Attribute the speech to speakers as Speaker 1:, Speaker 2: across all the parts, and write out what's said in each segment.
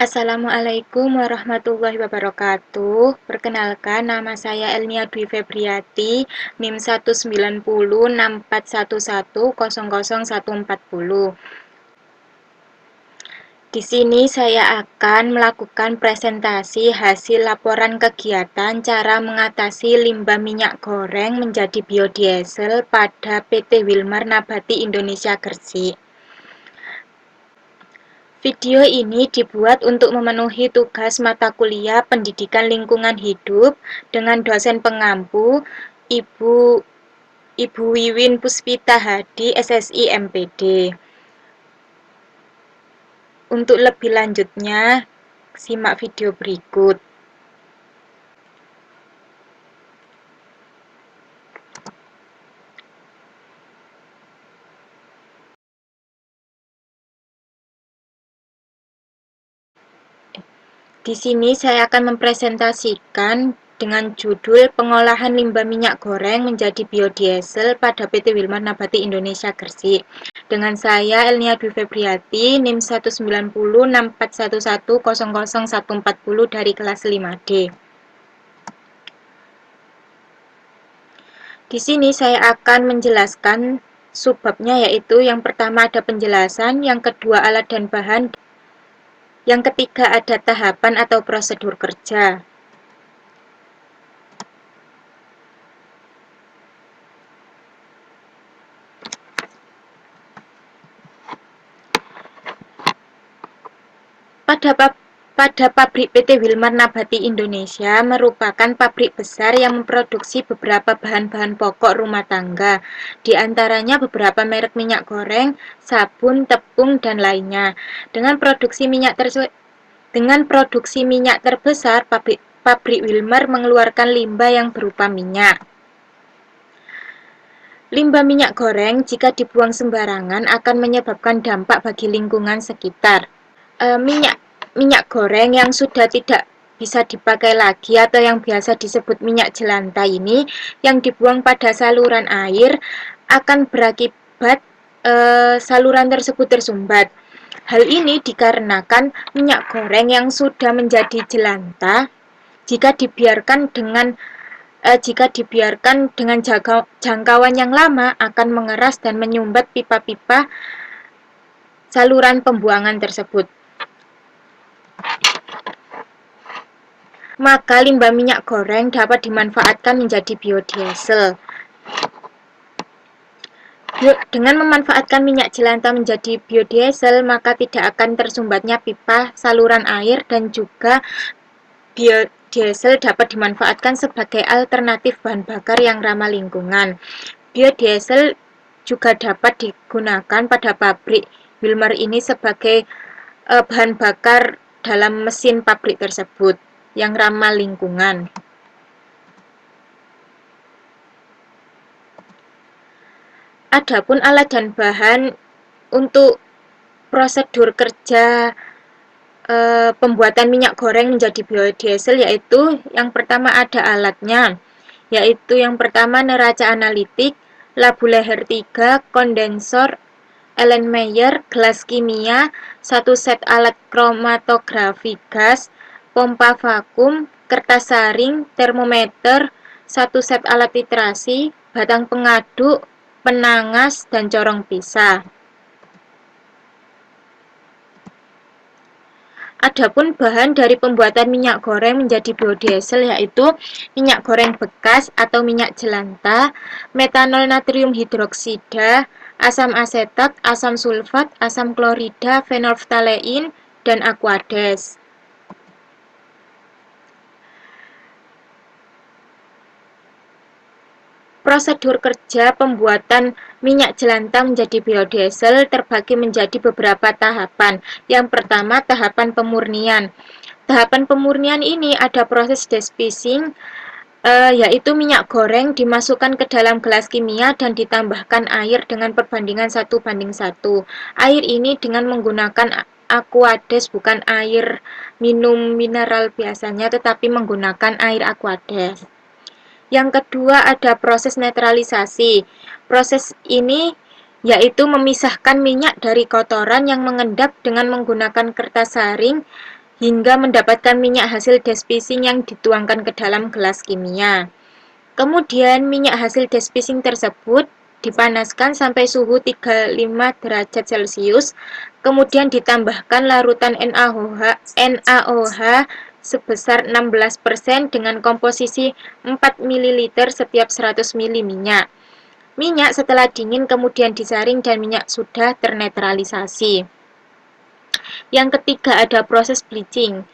Speaker 1: Assalamualaikum warahmatullahi wabarakatuh. Perkenalkan, nama saya Elnia Dwi Febriati, NIM 1906411000140. Di sini saya akan melakukan presentasi hasil laporan kegiatan cara mengatasi limbah minyak goreng menjadi biodiesel pada PT Wilmar Nabati Indonesia Gresik. Video ini dibuat untuk memenuhi tugas mata kuliah Pendidikan Lingkungan Hidup dengan dosen pengampu Ibu Wiwin Puspita Hadi, SSI MPD. Untuk lebih lanjutnya, simak video berikut. Di sini saya akan mempresentasikan dengan judul Pengolahan Limbah Minyak Goreng menjadi Biodiesel pada PT Wilmar Nabati Indonesia Gresik. Dengan saya Elnia Dwi Febriati, NIM 1906411000140 dari kelas 5D. Di sini saya akan menjelaskan subbabnya, yaitu yang pertama ada penjelasan, yang kedua alat dan bahan, yang ketiga ada tahapan atau prosedur kerja. Pada pabrik PT Wilmar Nabati Indonesia merupakan pabrik besar yang memproduksi beberapa bahan-bahan pokok rumah tangga, di antaranya beberapa merek minyak goreng, sabun, tepung, dan lainnya. Dengan produksi minyak terbesar, pabrik Wilmar mengeluarkan limbah yang berupa minyak. Limbah minyak goreng jika dibuang sembarangan akan menyebabkan dampak bagi lingkungan sekitar. Minyak goreng yang sudah tidak bisa dipakai lagi atau yang biasa disebut minyak jelantah ini yang dibuang pada saluran air akan berakibat saluran tersebut tersumbat. Hal ini dikarenakan minyak goreng yang sudah menjadi jelantah jika dibiarkan dengan jangkauan yang lama akan mengeras dan menyumbat pipa-pipa saluran pembuangan tersebut. Maka limbah minyak goreng dapat dimanfaatkan menjadi biodiesel. Dengan memanfaatkan minyak jelantah menjadi biodiesel, maka tidak akan tersumbatnya pipa saluran air dan juga biodiesel dapat dimanfaatkan sebagai alternatif bahan bakar yang ramah lingkungan. Biodiesel juga dapat digunakan pada pabrik Wilmar ini sebagai bahan bakar dalam mesin pabrik tersebut yang ramah lingkungan. Adapun alat dan bahan untuk prosedur kerja pembuatan minyak goreng menjadi biodiesel, yaitu yang pertama ada alatnya, yaitu yang pertama neraca analitik, labu leher 3, kondensor, Erlenmeyer, gelas kimia, 1 set alat kromatografi gas, pompa vakum, kertas saring, termometer, 1 set alat titrasi, batang pengaduk, penangas, dan corong pisah. Adapun bahan dari pembuatan minyak goreng menjadi biodiesel yaitu minyak goreng bekas atau minyak jelantah, metanol natrium hidroksida, asam asetat, asam sulfat, asam klorida, fenolftalein, dan aquades. Prosedur kerja pembuatan minyak jelantah menjadi biodiesel terbagi menjadi beberapa tahapan. Yang pertama, tahapan pemurnian. Tahapan pemurnian ini ada proses despising, yaitu minyak goreng dimasukkan ke dalam gelas kimia dan ditambahkan air dengan perbandingan 1:1. Air ini dengan menggunakan aquades, bukan air minum mineral biasanya, tetapi menggunakan air aquades. Yang kedua ada proses netralisasi. Proses ini yaitu memisahkan minyak dari kotoran yang mengendap dengan menggunakan kertas saring hingga mendapatkan minyak hasil despicing yang dituangkan ke dalam gelas kimia. Kemudian minyak hasil despicing tersebut dipanaskan sampai suhu 35 derajat Celcius, kemudian ditambahkan larutan NaOH sebesar 16% dengan komposisi 4 ml setiap 100 ml minyak. Minyak setelah dingin kemudian disaring dan minyak sudah ternetralisasi. Yang ketiga ada proses bleaching.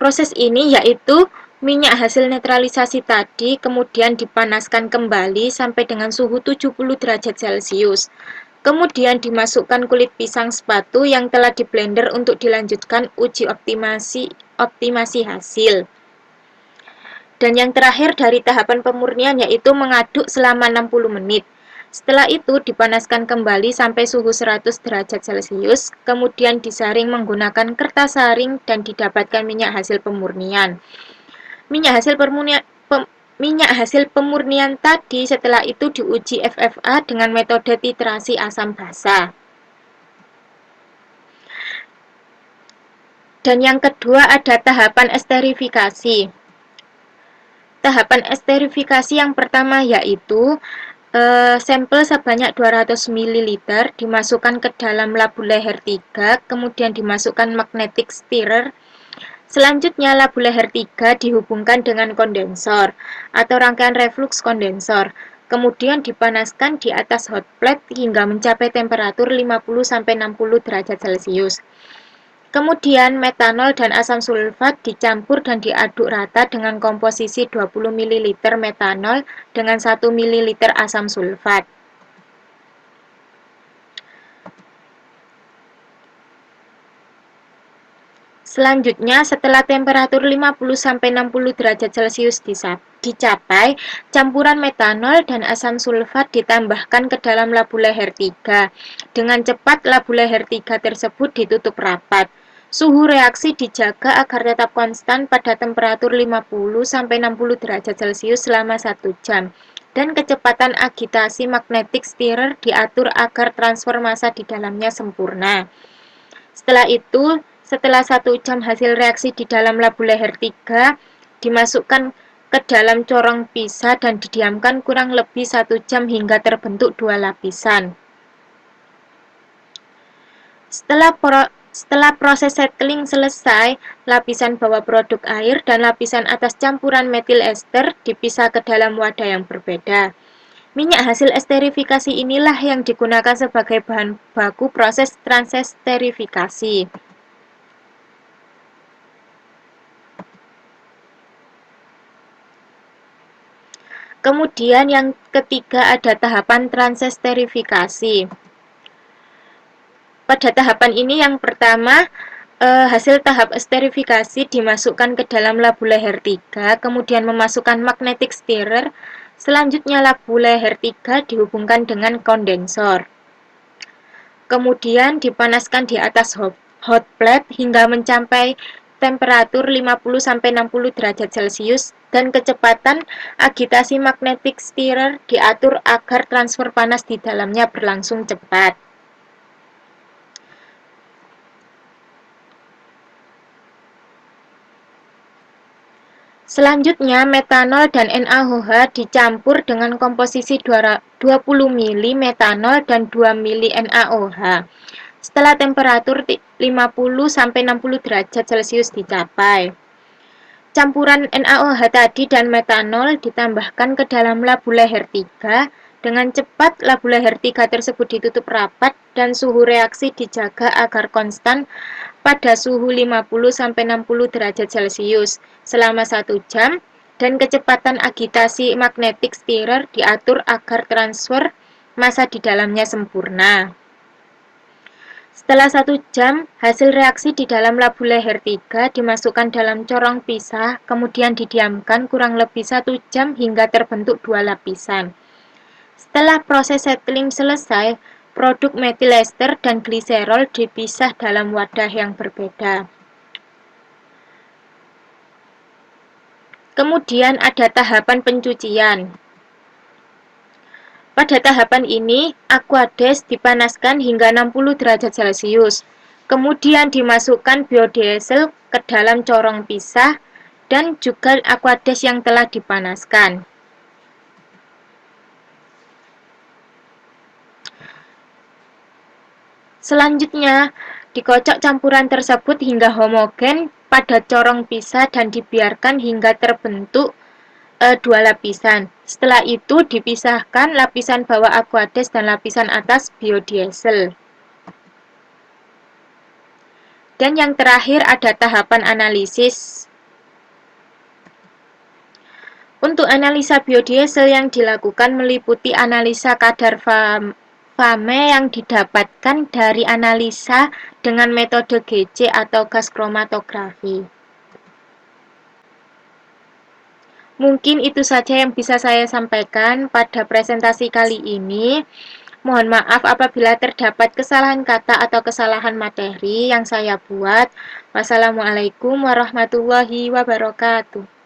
Speaker 1: Proses ini yaitu minyak hasil netralisasi tadi kemudian dipanaskan kembali sampai dengan suhu 70 derajat Celcius. Kemudian dimasukkan kulit pisang sepatu yang telah diblender untuk dilanjutkan uji optimasi hasil. Dan yang terakhir dari tahapan pemurnian yaitu mengaduk selama 60 menit. Setelah itu dipanaskan kembali sampai suhu 100 derajat Celcius, kemudian disaring menggunakan kertas saring dan didapatkan minyak hasil pemurnian. Minyak hasil pemurnian tadi setelah itu diuji FFA dengan metode titrasi asam basa. Dan yang kedua ada tahapan esterifikasi. Tahapan esterifikasi yang pertama yaitu sampel sebanyak 200 ml dimasukkan ke dalam labu leher 3, kemudian dimasukkan magnetic stirrer. Selanjutnya labu leher 3 dihubungkan dengan kondensor atau rangkaian reflux kondensor. Kemudian dipanaskan di atas hot plate hingga mencapai temperatur 50-60 derajat Celcius. Kemudian metanol dan asam sulfat dicampur dan diaduk rata dengan komposisi 20 ml metanol dengan 1 ml asam sulfat. Selanjutnya, setelah temperatur 50-60 derajat Celcius dicapai, campuran metanol dan asam sulfat ditambahkan ke dalam labu leher 3. Dengan cepat, labu leher 3 tersebut ditutup rapat. Suhu reaksi dijaga agar tetap konstan pada temperatur 50-60 derajat Celcius selama 1 jam. Dan kecepatan agitasi magnetic stirrer diatur agar transfer massa di dalamnya sempurna. Setelah 1 jam hasil reaksi di dalam labu leher 3 dimasukkan ke dalam corong pisah dan didiamkan kurang lebih 1 jam hingga terbentuk 2 lapisan. Setelah proses settling selesai, lapisan bawah produk air dan lapisan atas campuran metil ester dipisah ke dalam wadah yang berbeda. Minyak hasil esterifikasi inilah yang digunakan sebagai bahan baku proses transesterifikasi. Kemudian yang ketiga ada tahapan transesterifikasi. Pada tahapan ini yang pertama, hasil tahap esterifikasi dimasukkan ke dalam labu leher 3, kemudian memasukkan magnetic stirrer. Selanjutnya labu leher 3 dihubungkan dengan kondensor. Kemudian dipanaskan di atas hot plate hingga mencapai temperatur 50-60 derajat Celcius dan kecepatan agitasi magnetic stirrer diatur agar transfer panas di dalamnya berlangsung cepat. Selanjutnya, metanol dan NaOH dicampur dengan komposisi 20 ml metanol dan 2 ml NaOH. Setelah temperatur 50-60 derajat Celcius dicapai, campuran NaOH tadi dan metanol ditambahkan ke dalam labu leher 3. Dengan cepat, labu leher 3 tersebut ditutup rapat dan suhu reaksi dijaga agar konstan pada suhu 50-60 derajat Celcius selama 1 jam dan kecepatan agitasi magnetic stirrer diatur agar transfer massa di dalamnya sempurna. Setelah 1 jam, hasil reaksi di dalam labu leher 3 dimasukkan dalam corong pisah, kemudian didiamkan kurang lebih 1 jam hingga terbentuk 2 lapisan. Setelah proses settling selesai, produk metil ester dan gliserol dipisah dalam wadah yang berbeda. Kemudian ada tahapan pencucian. Pada tahapan ini, aquades dipanaskan hingga 60 derajat Celcius. Kemudian dimasukkan biodiesel ke dalam corong pisah dan juga aqueous yang telah dipanaskan. Selanjutnya, dikocok campuran tersebut hingga homogen pada corong pisah dan dibiarkan hingga terbentuk dua lapisan. Setelah itu dipisahkan lapisan bawah aqueous dan lapisan atas biodiesel. Dan yang terakhir ada tahapan analisis. Untuk analisa biodiesel yang dilakukan meliputi analisa kadar FAME yang didapatkan dari analisa dengan metode GC atau gas kromatografi. Mungkin itu saja yang bisa saya sampaikan pada presentasi kali ini. Mohon maaf apabila terdapat kesalahan kata atau kesalahan materi yang saya buat. Wassalamualaikum warahmatullahi wabarakatuh.